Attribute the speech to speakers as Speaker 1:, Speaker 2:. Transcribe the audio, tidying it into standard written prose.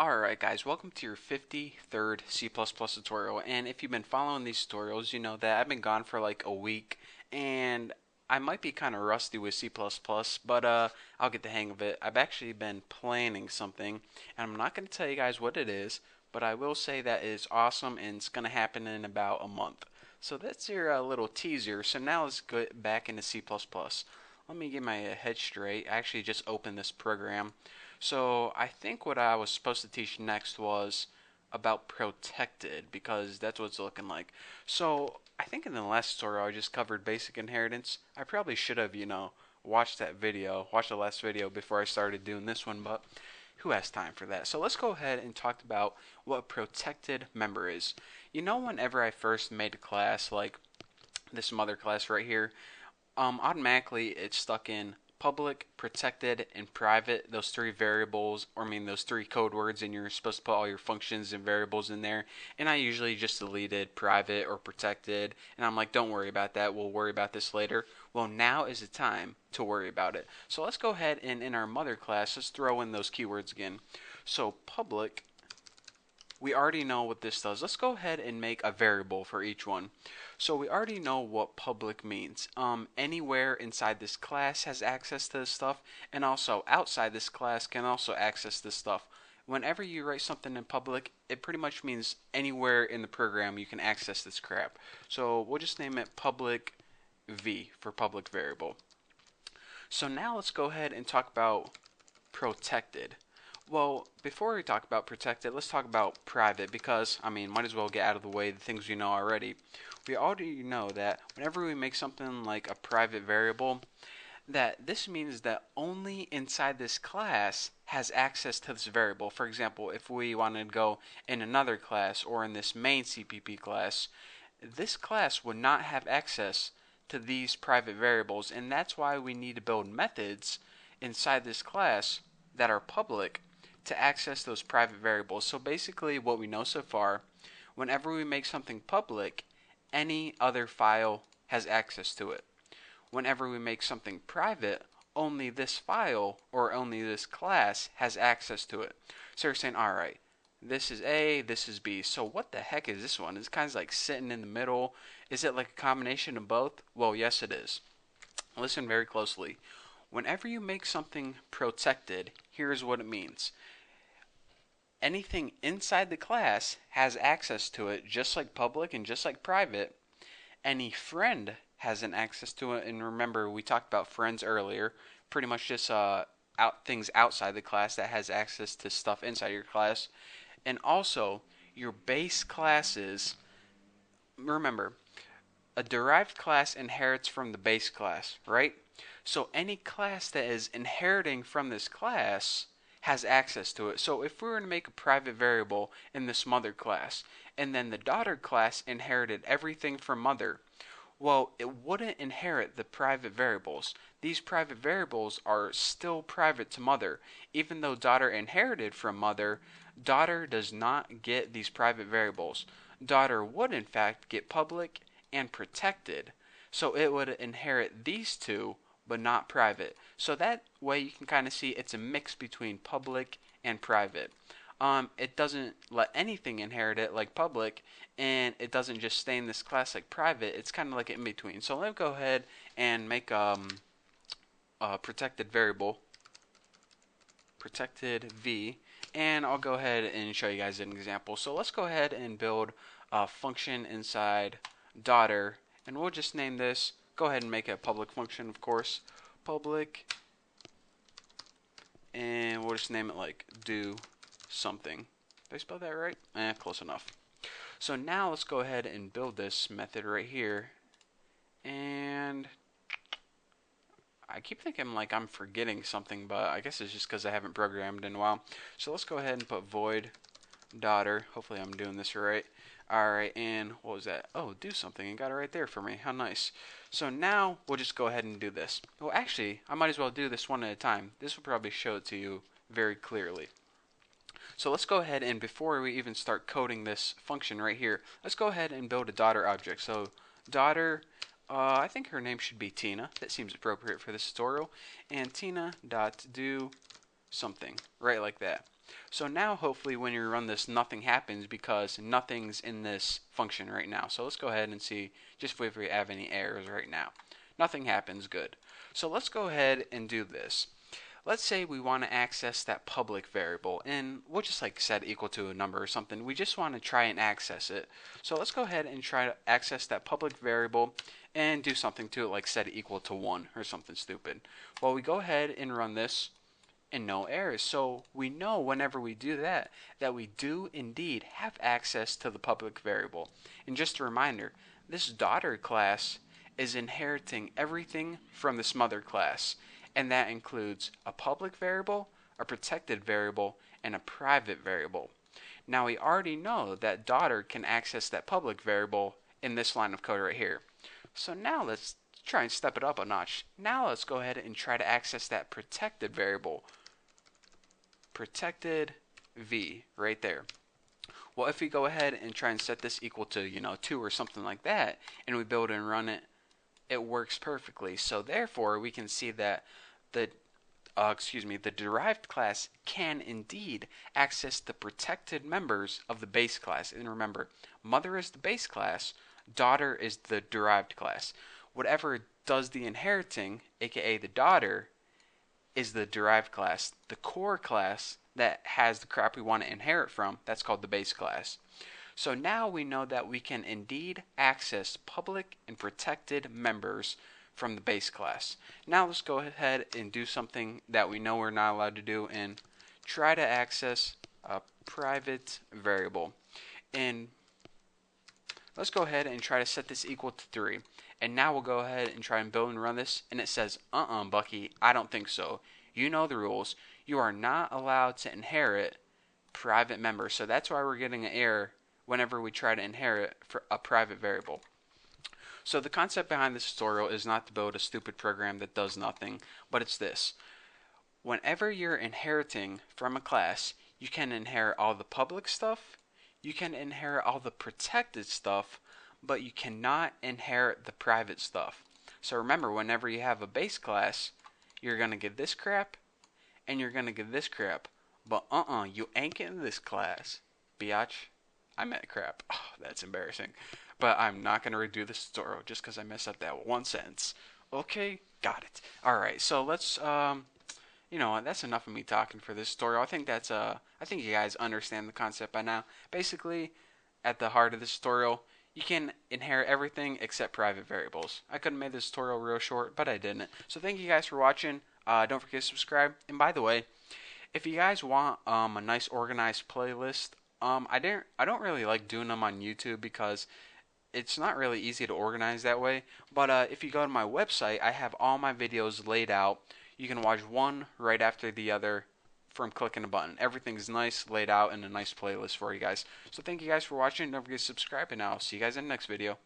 Speaker 1: Alright guys, welcome to your 53rd C++ tutorial, and if you've been following these tutorials, you know that I've been gone for like a week, and I might be kind of rusty with C++, but I'll get the hang of it. I've actually been planning something, and I'm not going to tell you guys what it is, but I will say that it's awesome, and it's going to happen in about a month. So that's your little teaser, so now let's get back into C++. Let me get my head straight. I actually just opened this program. So I think what I was supposed to teach next was about protected because that's what it's looking like. So I think in the last tutorial I just covered basic inheritance. I probably should have, watched the last video before I started doing this one, but who has time for that? So let's go ahead and talk about what a protected member is. Whenever I first made a class like this mother class right here, automatically it's stuck in public, protected, and private, those three variables, or I mean those three code words, and you're supposed to put all your functions and variables in there. And I usually just deleted private or protected, and I'm like, don't worry about that, we'll worry about this later. Well, now is the time to worry about it. So let's go ahead and in our mother class, let's throw in those keywords again. So public, we already know what this does. Let's go ahead and make a variable for each one. So we already know what public means. Anywhere inside this class has access to this stuff, and also outside this class can also access this stuff. Whenever you write something in public, it pretty much means anywhere in the program you can access this crap. So we'll just name it public v for public variable. So now let's go ahead and talk about protected. Well, before we talk about protected, let's talk about private because, might as well get out of the way the things we know already. We already know that whenever we make something like a private variable, that this means that only inside this class has access to this variable. For example, if we wanted to go in another class or in this main CPP class, this class would not have access to these private variables, and that's why we need to build methods inside this class that are public to access those private variables. So basically what we know so far, whenever we make something public, any other file has access to it. Whenever we make something private, only this file or only this class has access to it. So you're saying, alright, this is A, this is B. So what the heck is this one? It's kind of like sitting in the middle. Is it like a combination of both? Well, yes it is. Listen very closely. Whenever you make something protected, here's what it means. Anything inside the class has access to it, just like public and just like private. Any friend has an access to it, and remember we talked about friends earlier. Pretty much just things outside the class that has access to stuff inside your class. And also your base classes. Remember, a derived class inherits from the base class, right? So any class that is inheriting from this class has access to it. So if we were to make a private variable in this mother class, and then the daughter class inherited everything from mother, well, it wouldn't inherit the private variables. These private variables are still private to mother. Even though daughter inherited from mother, daughter does not get these private variables. Daughter would in fact get public and protected. So it would inherit these two, but not private. So that way you can kind of see it's a mix between public and private. It doesn't let anything inherit it like public, and it doesn't just stay in this class like private. It's kind of like in between. So let me go ahead and make a protected variable, protected v, and I'll go ahead and show you guys an example. So let's go ahead and build a function inside daughter, and we'll just name this. Go ahead and make it a public function, of course. Public, and we'll just name it like do something. Did I spell that right? Close enough. So now let's go ahead and build this method right here. And I keep thinking like I'm forgetting something, but I guess it's just because I haven't programmed in a while. So let's go ahead and put void daughter. Hopefully I'm doing this right. Alright, and what was that? Oh, do something. It got it right there for me. How nice. So now we'll just go ahead and do this. Well, actually, I might as well do this one at a time. This will probably show it to you very clearly. So let's go ahead and before we even start coding this function right here, let's go ahead and build a daughter object. So daughter, I think her name should be Tina. That seems appropriate for this tutorial. And Tina dot do something, right like that. So now hopefully when you run this, nothing happens because nothing's in this function right now. So let's go ahead and see just if we have any errors right now. Nothing happens, good. So let's go ahead and do this. Let's say we want to access that public variable, and we'll just like set equal to a number or something. We just want to try and access it. So let's go ahead and try to access that public variable and do something to it, like set it equal to 1 or something stupid. Well, we go ahead and run this and no errors. So we know whenever we do that, that we do indeed have access to the public variable. And just a reminder, this daughter class is inheriting everything from this mother class, and that includes a public variable, a protected variable, and a private variable. Now we already know that daughter can access that public variable in this line of code right here. So now let's try and step it up a notch. Now let's go ahead and try to access that protected variable. Protected v right there. Well, if we go ahead and try and set this equal to 2 or something like that, and we build and run it, it works perfectly. So therefore we can see that the derived class can indeed access the protected members of the base class. And remember, mother is the base class, daughter is the derived class. Whatever does the inheriting, aka the daughter, is the derived class. The core class that has the crap we want to inherit from, that's called the base class. So now we know that we can indeed access public and protected members from the base class. Now let's go ahead and do something that we know we're not allowed to do and try to access a private variable. And let's go ahead and try to set this equal to 3. And now we'll go ahead and try and build and run this, and it says, Bucky, I don't think so. You know the rules. You are not allowed to inherit private members. So that's why we're getting an error whenever we try to inherit for a private variable. So the concept behind this tutorial is not to build a stupid program that does nothing, but it's this. Whenever you're inheriting from a class, you can inherit all the public stuff, you can inherit all the protected stuff, but you cannot inherit the private stuff. So remember, whenever you have a base class, you're going to get this crap, and you're going to get this crap. But you ain't getting this class, biatch. I meant crap. Oh, that's embarrassing. But I'm not going to redo this tutorial just because I messed up that one sentence. Okay, got it. Alright, so let's, that's enough of me talking for this tutorial. I think you guys understand the concept by now. Basically, at the heart of this tutorial, you can inherit everything except private variables. I could have made this tutorial real short, but I didn't. So thank you guys for watching. Don't forget to subscribe. And by the way, if you guys want a nice organized playlist, I don't really like doing them on YouTube because it's not really easy to organize that way. But if you go to my website, I have all my videos laid out. You can watch one right after the other from clicking a button. Everything's nice, laid out in a nice playlist for you guys. So thank you guys for watching. Don't forget to subscribe, and I'll see you guys in the next video.